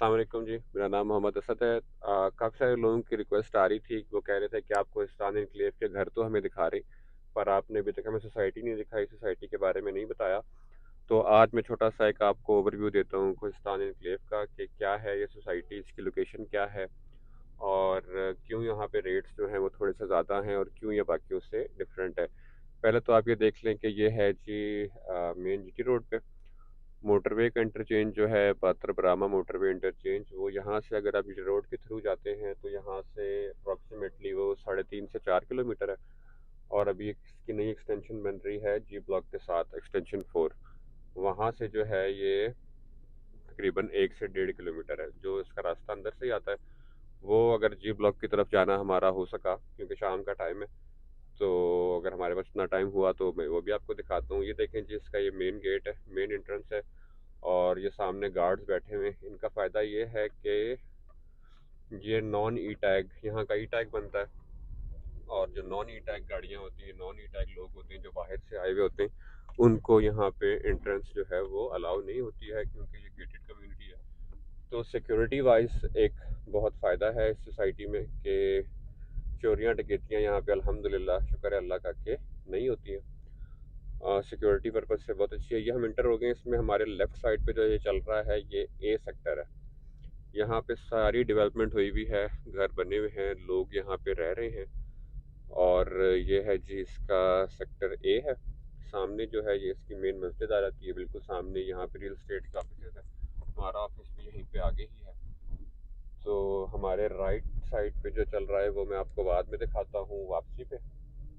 अस्सलाम वालेकुम जी, मेरा नाम मोहम्मद असद है। काफ़ी सारे लोगों की रिक्वेस्ट आ रही थी, वो कह रहे थे कि आप कोहिस्तान एन्क्लेव के घर तो हमें दिखा रहे, पर आपने अभी तक हमें सोसाइटी नहीं दिखाई, सोसाइटी के बारे में नहीं बताया। तो आज मैं छोटा-सा एक आपको ओवरव्यू देता हूँ कोहिस्तान एन्क्लेव का कि क्या है ये सोसाइटी, इसकी लोकेशन क्या है और क्यों यहाँ पे रेट्स जो हैं वो थोड़े-से ज़्यादा हैं और क्यों ये बाकियों से डिफरेंट है। पहले तो आप ये देख लें कि ये है जी मेन जीटी रोड पे। मोटरवे का इंटरचेंज जो है पात्र बरामा मोटरवे इंटरचेंज, वो यहाँ से अगर आप जीटी रोड के थ्रू जाते हैं तो यहाँ से अप्रॉक्सीमेटली वो 3.5 से 4 किलोमीटर है। और अभी इसकी नई एक्सटेंशन बन रही है जी ब्लॉक के साथ, एक्सटेंशन 4। वहाँ से जो है ये तकरीबन 1 से 1.5 किलोमीटर है, जो इसका रास्ता अंदर से ही आता है। वो अगर जी ब्लॉक की तरफ जाना हमारा हो सका, क्योंकि शाम का टाइम है, तो अगर हमारे पास इतना टाइम हुआ तो मैं वो भी आपको दिखाता हूँ। ये देखें जी, इसका ये मेन गेट है, मेन एंट्रेंस है। और ये सामने गार्ड्स बैठे हुए हैं। इनका फ़ायदा ये है कि ये नॉन ई टैग, यहाँ का ई टैग बनता है। और जो नॉन ई टैग गाड़ियाँ होती हैं, नॉन ई टैग लोग होते हैं जो बाहर से आए हुए होते हैं, उनको यहाँ पे एंट्रेंस जो है वो अलाउ नहीं होती है, क्योंकि ये गेटेड कम्युनिटी है। तो सिक्योरिटी वाइज एक बहुत फ़ायदा है इस सोसाइटी में कि चोरियाँ डकैतियाँ यहाँ पे अल्हम्दुलिल्लाह, शुक्र है अल्लाह का, कि नहीं होती हैं। सिक्योरिटी पर्पज़ से बहुत अच्छी है। ये हम इंटर हो गए, इसमें हमारे लेफ़्ट साइड पे जो ये चल रहा है ये ए सेक्टर है। यहाँ पे सारी डेवलपमेंट हुई हुई है, घर बने हुए हैं, लोग यहाँ पे रह रहे हैं। और ये है जी इसका सेक्टर ए है। सामने जो है ये इसकी मेन मस्जिद आ जाती है, बिल्कुल सामने यहाँ पे रियल एस्टेट का ऑफिस है। हमारा ऑफिस भी यहीं पे आगे ही है। तो हमारे राइट साइड पे जो चल रहा है वो मैं आपको बाद में दिखाता हूँ वापसी पे।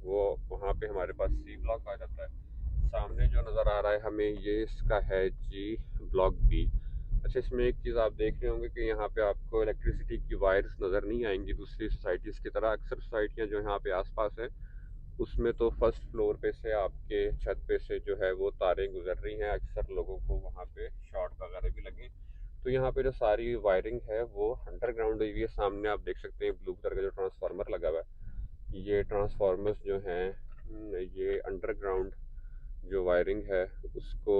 वो वहाँ पे हमारे पास सी ब्लॉक आ जाता है। सामने जो नज़र आ रहा है हमें, ये इसका है जी ब्लॉक बी। अच्छा, इसमें एक चीज़ आप देख रहे होंगे कि यहाँ पे आपको इलेक्ट्रिसिटी की वायर्स नज़र नहीं आएंगी दूसरी सोसाइटीज़ की तरह। अक्सर सोसाइटियाँ जो यहाँ पे आसपास हैं, उसमें तो फर्स्ट फ्लोर पे से आपके छत पे से जो है वो तारें गुजर रही हैं, अक्सर लोगों को वहाँ पे शॉर्ट वगैरह भी लगे। तो यहाँ पे जो सारी वायरिंग है वो अंडरग्राउंड हुई हुई है। सामने आप देख सकते हैं ब्लू कलर का जो ट्रांसफार्मर लगा हुआ है, ये ट्रांसफार्मर्स जो हैं ये अंडरग्राउंड जो वायरिंग है उसको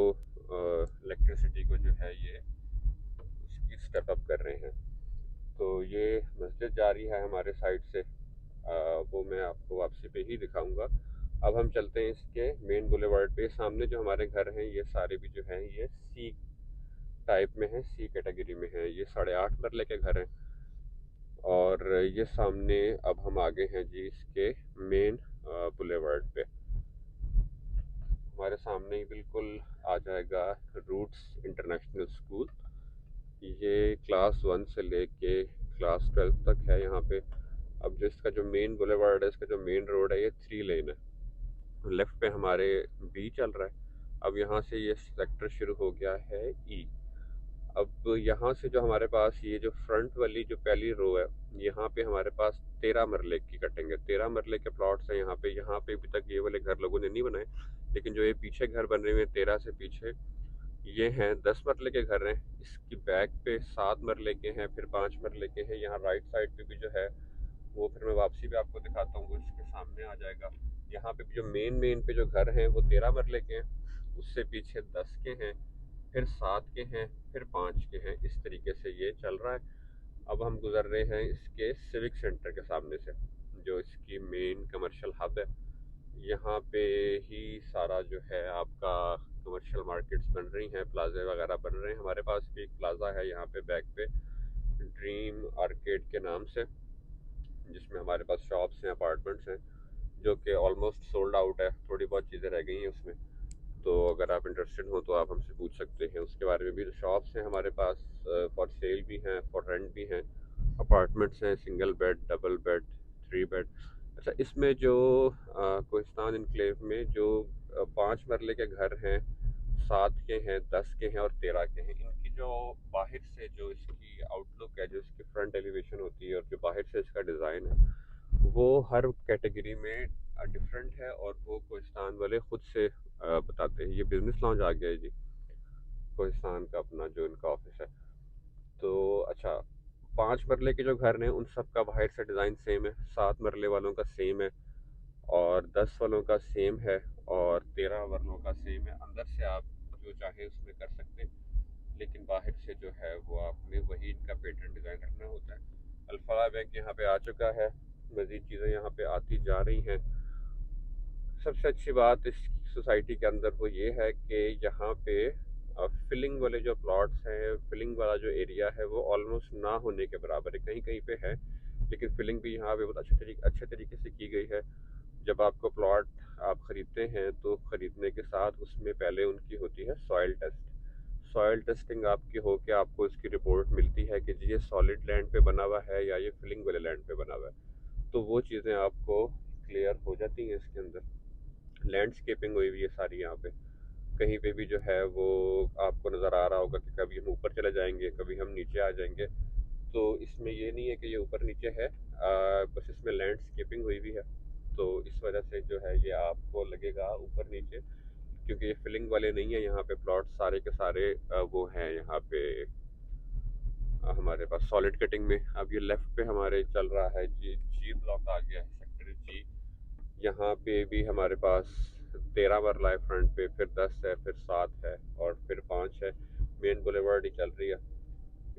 इलेक्ट्रिसिटी को जो है ये उसकी स्टेप अप कर रहे हैं। तो ये मस्जिद जारी है हमारे साइड से, वो मैं आपको वापसी पे ही दिखाऊंगा। अब हम चलते हैं इसके मेन बुलेवार्ड पे। सामने जो हमारे घर हैं ये सारे भी जो हैं ये सी टाइप में है, सी कैटेगरी में है। ये 8.5 मरले के घर हैं। और ये सामने अब हम आगे हैं जी इसके मेन बुलेवार्ड पे। हमारे सामने ही बिल्कुल आ जाएगा रूट्स इंटरनेशनल स्कूल। ये क्लास 1 से लेके क्लास 12 तक है यहाँ पे। अब जो इसका जो मेन बुलेवार्ड है, इसका जो मेन रोड है, ये 3 लेन है। लेफ्ट पे हमारे बी चल रहा है। अब यहाँ से ये सेक्टर शुरू हो गया है ई। अब यहाँ से जो हमारे पास ये जो फ्रंट वाली जो पहली रो है, यहाँ पे हमारे पास 13 मरले की कटेंगे। 13 मरले के प्लॉट्स हैं यहाँ पे। यहाँ पे अभी तक ये वाले घर लोगों ने नहीं बनाए, लेकिन जो ये पीछे घर बन रहे हुए हैं 13 से पीछे, ये हैं 10 मरले के घर हैं। इसकी बैक पे 7 मरले के हैं, फिर 5 मरले के हैं। यहाँ राइट साइड पे भी जो है वो फिर मैं वापसी पे आपको दिखाता हूँ, वो इसके सामने आ जाएगा। यहाँ पे भी जो मेन पे जो घर हैं वो 13 मरले के हैं, उससे पीछे 10 के हैं, फिर 7 के हैं, फिर 5 के हैं। इस तरीके से ये चल रहा है। अब हम गुजर रहे हैं इसके सिविक सेंटर के सामने से, जो इसकी मेन कमर्शियल हब है। यहाँ पे ही सारा जो है आपका कमर्शियल मार्केट्स बन रही हैं, प्लाजे वगैरह बन रहे हैं। हमारे पास भी एक प्लाजा है यहाँ पे बैक पे, ड्रीम आर्केड के नाम से, जिसमें हमारे पास शॉप्स हैं, अपार्टमेंट्स हैं, जो कि ऑलमोस्ट सोल्ड आउट है। थोड़ी बहुत चीज़ें रह गई हैं उसमें। तो अगर आप इंटरेस्टेड हो तो आप हमसे पूछ सकते हैं उसके बारे में भी। जो शॉप्स हैं हमारे पास फॉर सेल भी हैं, फॉर रेंट भी हैं। अपार्टमेंट्स हैं, single bed, double bed, 3 bed. अच्छा, इसमें जो कोहिस्तान इनक्लेव में जो 5 मरले के घर हैं, 7 के हैं, 10 के हैं और 13 के हैं, इनकी जो बाहर से जो इसकी आउटलुक है, जो इसकी फ्रंट एलिवेशन होती है और जो बाहर से इसका डिज़ाइन है, वो हर कैटेगरी में डिफरेंट है। और वो कोहिस्तान वाले खुद से बताते हैं। ये बिजनेस लॉन्च आ गया है जी, कोहिस्तान का अपना जो इनका ऑफिस है। तो अच्छा, 5 मरले के जो घर हैं उन सब का बाहर से डिज़ाइन सेम है, 7 मरले वालों का सेम है, और 10 वालों का सेम है, और 13 वालों का सेम है। अंदर से आप जो चाहे उसमें कर सकते हैं, लेकिन बाहर से जो है वो आपने वही पावर बैंक यहाँ पे आ चुका है, मज़ीद चीज़ें यहाँ पे आती जा रही हैं। सबसे अच्छी बात इस सोसाइटी के अंदर वो ये है कि यहाँ पे फिलिंग वाले जो प्लॉट्स हैं, फिलिंग वाला जो एरिया है वो ऑलमोस्ट ना होने के बराबर है, कहीं कहीं पे है, लेकिन फिलिंग भी यहाँ पे बहुत अच्छे तरीके से की गई है। जब आपको प्लॉट आप ख़रीदते हैं तो ख़रीदने के साथ उसमें पहले उनकी होती है सॉइल टेस्ट। सॉइल टेस्टिंग आपकी हो के आपको इसकी रिपोर्ट मिलती है कि जी ये सॉलिड लैंड पे बना हुआ है या ये फिलिंग वाले लैंड पे बना हुआ है, तो वो चीज़ें आपको क्लियर हो जाती हैं। इसके अंदर लैंडस्केपिंग हुई हुई है सारी यहाँ पे, कहीं पे भी जो है वो आपको नज़र आ रहा होगा कि कभी हम ऊपर चले जाएंगे, कभी हम नीचे आ जाएंगे। तो इसमें ये नहीं है कि ये ऊपर नीचे है, बस इसमें लैंडस्केपिंग हुई हुई है, तो इस वजह से जो है ये आपको लगेगा ऊपर नीचे, क्योंकि ये फिलिंग वाले नहीं है। यहाँ पे प्लॉट सारे के सारे वो हैं यहाँ पे हमारे पास सॉलिड कटिंग में। अब ये लेफ्ट पे हमारे चल रहा है जी, जी ब्लॉक आ गया है, सेक्टर जी। यहाँ पे भी हमारे पास 13 मरला है फ्रंट पे, फिर 10 है, फिर 7 है और फिर 5 है। मेन बुलेवार्ड ही चल रही है।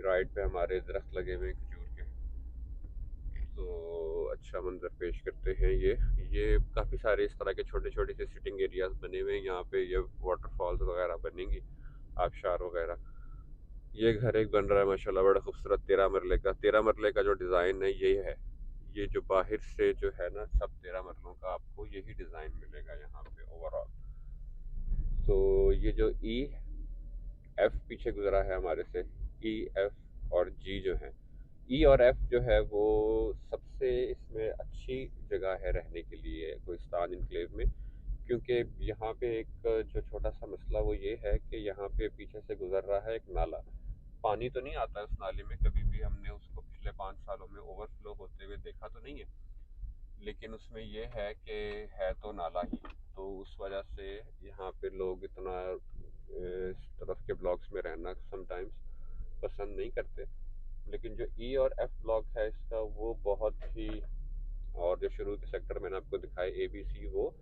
राइट पे हमारे दरख्त लगे हुए हैं खजूर के, तो अच्छा मंजर पेश करते हैं ये काफ़ी सारे इस तरह के छोटे छोटे से सिटिंग एरियाज बने हुए हैं। यहाँ पे ये वाटरफॉल्स वगैरह बनेंगी, आबशार वगैरह। ये घर एक बन रहा है माशाल्लाह, बड़ा खूबसूरत 13 मरले का। 13 मरले का जो डिज़ाइन है ये है, ये जो बाहर से जो है ना, सब 13 मरलों का आपको यही डिज़ाइन मिलेगा यहाँ पे ओवरऑल। तो ये जो ई एफ पीछे गुजरा है हमारे से, ई एफ और जी जो है, ई और एफ जो है वो सबसे इसमें अच्छी जगह है रहने के लिए कोहिस्तान इनक्लेव में, क्योंकि यहाँ पे एक जो छोटा सा मसला वो ये है कि यहाँ पे पीछे से गुजर रहा है एक नाला। पानी तो नहीं आता है उस नाले में, कभी भी हमने उसको पिछले 5 सालों में ओवरफ्लो होते हुए देखा तो नहीं है, लेकिन उसमें ये है कि है तो नाला ही, तो उस वजह से यहाँ पे लोग इतना इस तरफ के ब्लॉक्स में रहना समटाइम्स पसंद नहीं करते। लेकिन जो ई और एफ ब्लॉक है इसका वो बहुत ही, और जो शुरू के सेक्टर मैंने आपको दिखाए ए बी सी वो,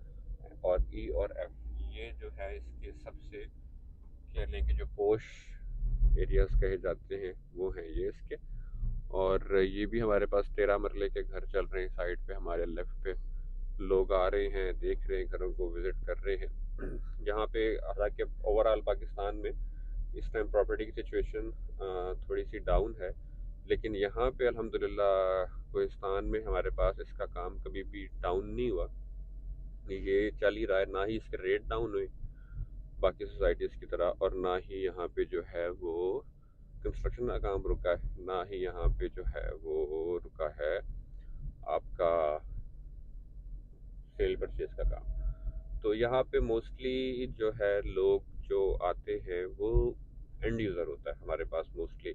और ई और एफ, ये जो है इसके सबसे कह लें कि जो पोश एरियाज कहे जाते हैं वो हैं ये इसके। और ये भी हमारे पास 13 मरले के घर चल रहे हैं साइड पे, हमारे लेफ्ट पे लोग आ रहे हैं, देख रहे हैं, घरों को विजिट कर रहे हैं। यहाँ पे हालांकि ओवरऑल पाकिस्तान में इस टाइम प्रॉपर्टी की सिचुएशन थोड़ी सी डाउन है, लेकिन यहाँ पे अल्हम्दुलिल्लाह कोहिस्तान में हमारे पास इसका काम कभी भी डाउन नहीं हुआ, ये चल ही रहा है। ना ही इसके रेट डाउन हुए बाकी सोसाइटीज़ की तरह, और ना ही यहाँ पे जो है वो कंस्ट्रक्शन का काम रुका है, ना ही यहाँ पे जो है वो रुका है आपका सेल परचेज का काम। तो यहाँ पे मोस्टली जो है लोग जो आते हैं वो एंड यूज़र होता है हमारे पास मोस्टली।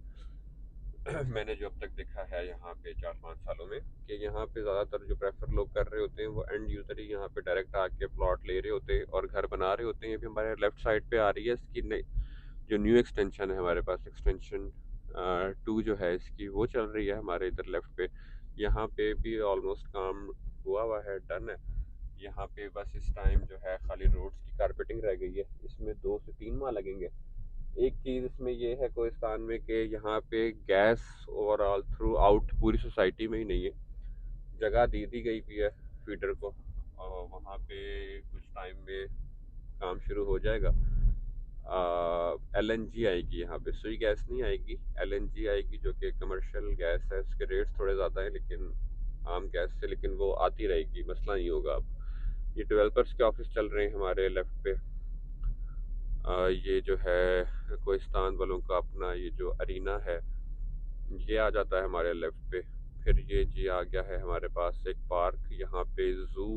मैंने जो अब तक देखा है यहाँ पे 4-5 सालों में, कि यहाँ पे ज़्यादातर जो प्रेफर लोग कर रहे होते हैं वो एंड यूज़र ही यहाँ पे डायरेक्ट आके प्लॉट ले रहे होते हैं और घर बना रहे होते हैं। अभी हमारे लेफ्ट साइड पे आ रही है इसकी जो न्यू एक्सटेंशन है हमारे पास, एक्सटेंशन 2 जो है इसकी वो चल रही है हमारे इधर लेफ्ट पे। यहाँ पे भी ऑलमोस्ट काम हुआ है, डन है। यहाँ पे बस इस टाइम जो है खाली रोड्स की कारपेटिंग रह गई है, इसमें 2 से 3 माह लगेंगे। एक चीज़ इसमें ये है कोहिस्तान में कि यहाँ पे गैस ओवरऑल थ्रू आउट पूरी सोसाइटी में ही नहीं है। जगह दे दी गई भी है फीडर को, और वहाँ पे कुछ टाइम में काम शुरू हो जाएगा। एलएनजी आएगी यहाँ पे, सुई गैस नहीं आएगी, एलएनजी आएगी जो कि कमर्शियल गैस है। उसके रेट्स थोड़े ज़्यादा हैं लेकिन आम गैस से, लेकिन वो आती रहेगी, मसला नहीं होगा। अब ये डेवलपर्स के ऑफिस चल रहे हैं हमारे लेफ्ट पे। ये जो है कोहिस्तान वालों का अपना ये जो अरीना है ये आ जाता है हमारे लेफ्ट पे। फिर ये जी आ गया है हमारे पास एक पार्क, यहाँ पे ज़ू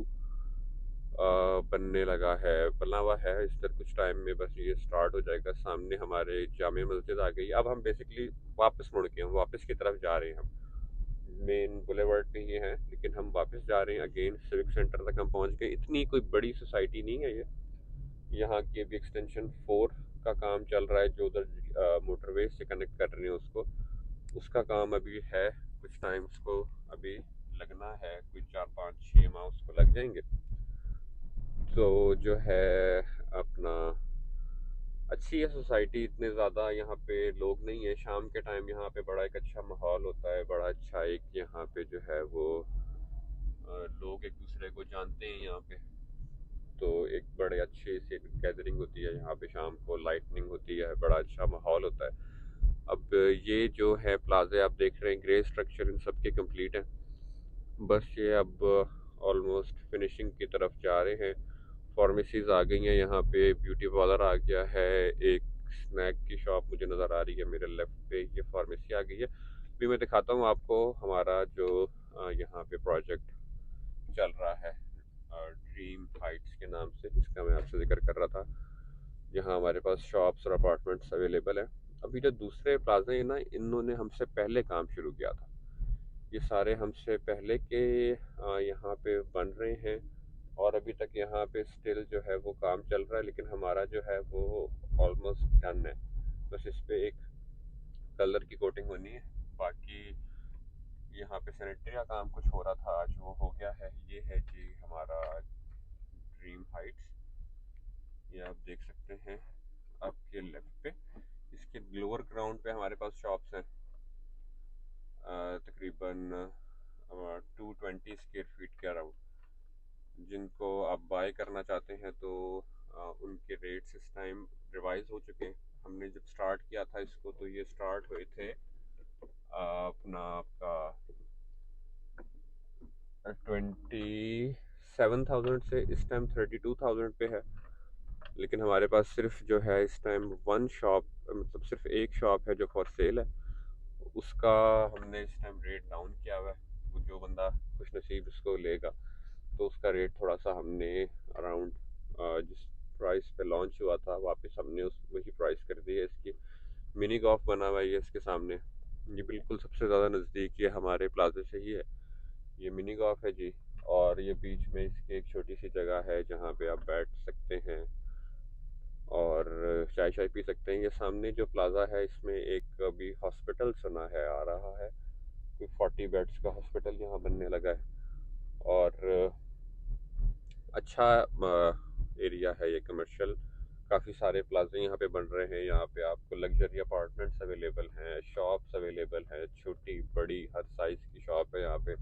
बनने लगा है, बना हुआ है इस तरह कुछ टाइम में, बस ये स्टार्ट हो जाएगा। सामने हमारे जामे मस्जिद आ गई। अब हम बेसिकली वापस मुड़ के हम वापस की तरफ जा रहे हैं, हम मेन बुलेवर्ड पे ही हैं लेकिन हम वापस जा रहे हैं अगेन, सिविक सेंटर तक हम पहुंच गए। इतनी कोई बड़ी सोसाइटी नहीं है ये। यहाँ की अभी एक्सटेंशन 4 का काम चल रहा है, जो उधर मोटरवे से कनेक्ट कर रहे हैं उसको, उसका काम अभी है, कुछ टाइम उसको अभी लगना है, कुछ 4-5-6 माह उसको लग जाएंगे। तो जो है अपना अच्छी है सोसाइटी, इतने ज़्यादा यहाँ पे लोग नहीं है। शाम के टाइम यहाँ पे बड़ा एक अच्छा माहौल होता है, बड़ा अच्छा एक यहाँ पे जो है वो लोग एक दूसरे को जानते हैं यहाँ पे। तो एक बड़े अच्छे से गैदरिंग होती है यहाँ पे, शाम को लाइटनिंग होती है, बड़ा अच्छा माहौल होता है। अब ये जो है प्लाजे आप देख रहे हैं, ग्रे स्ट्रक्चर इन सब के कंप्लीट हैं। बस ये अब ऑलमोस्ट फिनिशिंग की तरफ जा रहे हैं। फार्मेसीज आ गई हैं यहाँ पे, ब्यूटी पार्लर आ गया है, एक स्नैक की शॉप मुझे नज़र आ रही है मेरे लेफ्ट पे, ये फार्मेसी आ गई है। अभी मैं दिखाता हूँ आपको हमारा जो यहाँ पे प्रोजेक्ट चल रहा है ड्रीम हाइट्स के नाम से, जिसका मैं आपसे जिक्र कर रहा था। यहाँ हमारे पास शॉप्स और अपार्टमेंट्स अवेलेबल हैं। अभी जो दूसरे प्लाजे हैं ना, इन्होंने हमसे पहले काम शुरू किया था। ये सारे हमसे पहले के यहाँ पे बन रहे हैं और अभी तक यहाँ पे स्टिल जो है वो काम चल रहा है, लेकिन हमारा जो है वो ऑलमोस्ट डन है। बस इस पे एक कलर की कोटिंग होनी है, बाकी यहाँ पे सैनिटरी का काम कुछ हो रहा था, आज वो हो गया है। ये है जी हमारा ड्रीम हाइट्स, ये आप देख सकते हैं आपके लेफ्ट पे। इसके लोअर ग्राउंड पे हमारे पास शॉप्स हैं, तकरीबन 220 स्क्वायर फीट के अराउंड। जिनको आप बाय करना चाहते हैं तो उनके रेट्स इस टाइम रिवाइज हो चुके हैं। हमने जब स्टार्ट किया था इसको तो ये स्टार्ट हुए थे अपना आपका 27,000 से, इस टाइम 32,000 पे है। लेकिन हमारे पास सिर्फ जो है इस टाइम वन शॉप, मतलब सिर्फ एक शॉप है जो फॉर सेल है। उसका हमने इस टाइम रेट डाउन किया हुआ है। वो जो बंदा खुश नसीब इसको लेगा तो उसका रेट थोड़ा सा हमने अराउंड जिस प्राइस पे लॉन्च हुआ था वापस हमने उस वही प्राइस कर दी है। इसकी मिनी गॉल्फ बना हुआ है ये इसके सामने, ये बिल्कुल सबसे ज़्यादा नज़दीक ये हमारे प्लाजे से ही है। ये मिनी गॉल्फ है जी, और ये बीच में इसकी एक छोटी सी जगह है जहाँ पे आप बैठ सकते हैं और चाय चाय पी सकते हैं। ये सामने जो प्लाज़ा है इसमें एक अभी हॉस्पिटल सुना है आ रहा है, कोई 40 बेड्स का हॉस्पिटल यहाँ बनने लगा है। और अच्छा एरिया है ये कमर्शियल, काफ़ी सारे प्लाजे यहाँ पे बन रहे हैं। यहाँ पे आपको लग्जरी अपार्टमेंट्स अवेलेबल हैं, शॉप्स अवेलेबल हैं, छोटी बड़ी हर साइज़ की शॉप है यहाँ पे।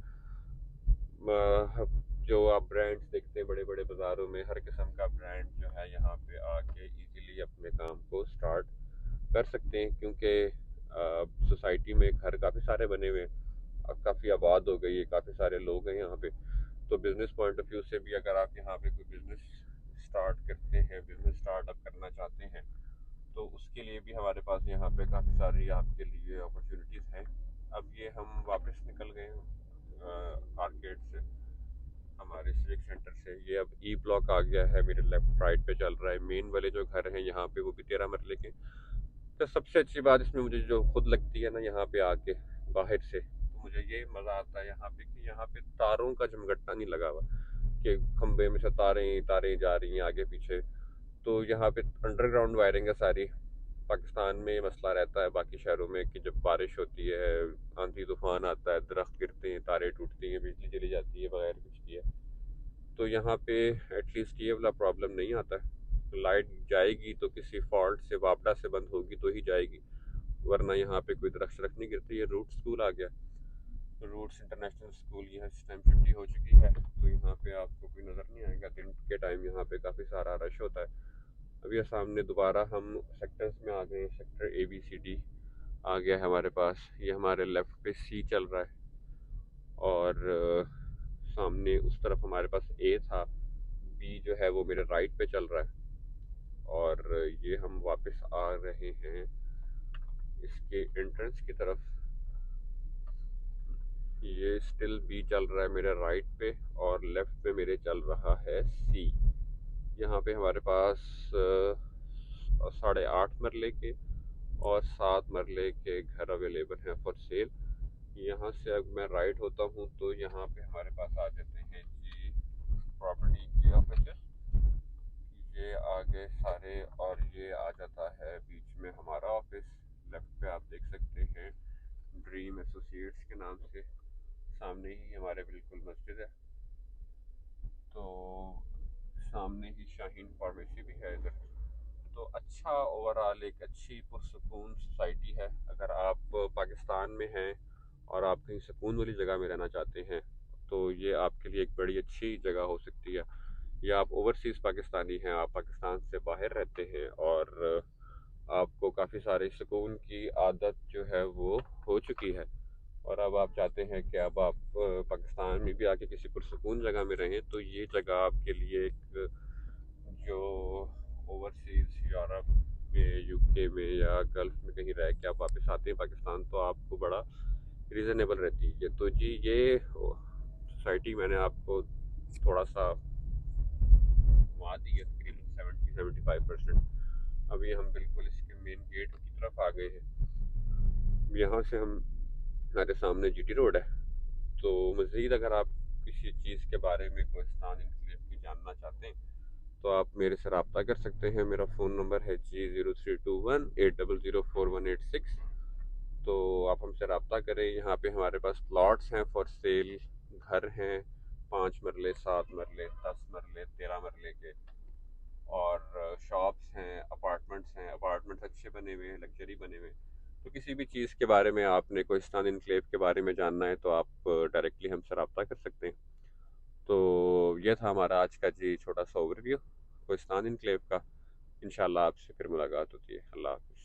जो आप ब्रांड्स देखते हैं बड़े बड़े बाज़ारों में, हर किस्म का ब्रांड जो है यहाँ पे आके इजीली अपने काम को स्टार्ट कर सकते हैं, क्योंकि सोसाइटी में घर काफ़ी सारे बने हुए हैं, काफ़ी आबाद हो गई है, काफ़ी सारे लोग हैं यहाँ पे। तो बिज़नेस पॉइंट ऑफ व्यू से भी अगर आप यहाँ पे कोई बिज़नेस स्टार्ट करते हैं, बिज़नेस स्टार्टअप करना चाहते हैं, तो उसके लिए भी हमारे पास यहाँ पे काफ़ी सारी आपके लिए अपॉर्चुनिटीज़ हैं। अब ये हम वापस निकल गए हैं आर्केड से, हमारे सिविक सेंटर से। ये अब ई ब्लॉक आ गया है, मेरे लेफ्ट राइट पे चल रहा है। मेन वाले जो घर हैं यहाँ पे वो भी 13 मरले के। तो सबसे अच्छी बात इसमें मुझे जो खुद लगती है ना यहाँ पे आके बाहर से, तो मुझे ये मज़ा आता है यहाँ पे कि यहाँ पे तारों का झमघट्टा नहीं लगा हुआ कि खंबे में से तारें तारें जा रही हैं आगे पीछे। तो यहाँ पे अंडरग्राउंड वायरिंग है सारी। पाकिस्तान में मसला रहता है बाकी शहरों में कि जब बारिश होती है, आंधी तूफान आता है, दरख्त गिरते हैं, तारें टूटती हैं, बिजली चली जाती है बगैर कुछ किए। तो यहाँ पे एटलीस्ट ये वाला प्रॉब्लम नहीं आता है। लाइट जाएगी तो किसी फॉल्ट से, वापडा से बंद होगी तो ही जाएगी, वरना यहाँ पे कोई दरख्त नहीं गिरती है। रूट स्कूल आ गया, रूट्स इंटरनेशनल स्कूल, यहाँ इस टाइम छुट्टी हो चुकी है तो यहाँ पे आपको कोई नज़र नहीं आएगा। दिन के टाइम यहाँ पे काफ़ी सारा रश होता है। अब ये सामने दोबारा हम सेक्टर्स में आ गए, सेक्टर ABCD आ गया है हमारे पास। ये हमारे लेफ़्ट पे C चल रहा है और सामने उस तरफ हमारे पास A था, B जो है वो मेरे राइट पे चल रहा है। और ये हम वापस आ रहे हैं इसके एंट्रेंस की तरफ। ये स्टिल B चल रहा है मेरे राइट पे और लेफ्ट पे मेरे चल रहा है C। यहाँ पे हमारे पास 8.5 मरले के और 7 मरले के घर अवेलेबल हैं फॉर सेल। यहाँ से अगर मैं राइट होता हूँ तो यहाँ पे हमारे पास आ जाते हैं जी प्रॉपर्टी के ऑफिस, ये आगे सारे, और ये आ जाता है बीच में हमारा ऑफिस। लेफ्ट पे आप देख सकते हैं ड्रीम एसोसिएट्स के नाम से, सामने ही हमारे बिल्कुल मस्जिद है। तो सामने ही शाहीन फार्मेसी भी है इधर। तो अच्छा ओवरऑल एक अच्छी पुरसकून सोसाइटी है। अगर आप पाकिस्तान में हैं और आप कहीं सुकून वाली जगह में रहना चाहते हैं तो ये आपके लिए एक बड़ी अच्छी जगह हो सकती है। या आप ओवरसीज़ पाकिस्तानी हैं, आप पाकिस्तान से बाहर रहते हैं और आपको काफ़ी सारे सुकून की आदत जो है वो हो चुकी है और अब आप चाहते हैं कि अब आप पाकिस्तान में भी आके किसी पुरसकून जगह में रहें, तो ये जगह आपके लिए एक जो ओवरसीज़ यूरोप में, यूके में या गल्फ़ में कहीं रह के आप वापस आते हैं पाकिस्तान, तो आपको बड़ा रीज़नेबल रहती है। तो जी ये सोसाइटी मैंने आपको थोड़ा सा घुमा दी है, तकरीबन 70-75%। अभी हम बिल्कुल इसके मेन गेट की तरफ आ गए हैं। यहाँ से हम हमारे सामने जीटी रोड है। तो मज़ीद अगर आप किसी चीज़ के बारे में कोहिस्तान इनक्लेव की जानना चाहते हैं तो आप मेरे से रब्ता कर सकते हैं। मेरा फ़ोन नंबर है G0321800418 तो आप हमसे रब्ता करें। यहाँ पे हमारे पास प्लॉट्स हैं फॉर सेल, घर हैं 5 मरले, 7 मरले, 10 मरले, 13 मरले के, और शॉप्स हैं, अपार्टमेंट्स अच्छे बने हुए हैं, लग्जरी बने हुए हैं। तो किसी भी चीज़ के बारे में आपने कोहिस्तान इनक्लेव के बारे में जानना है तो आप डायरेक्टली हमसे रब्ता कर सकते हैं। तो ये था हमारा आज का जी छोटा सा ओवरव्यू कोहिस्तान इनक्लेव का। इंशाल्लाह आपसे फिर मुलाकात होती है। अल्लाह हाफ़िज़।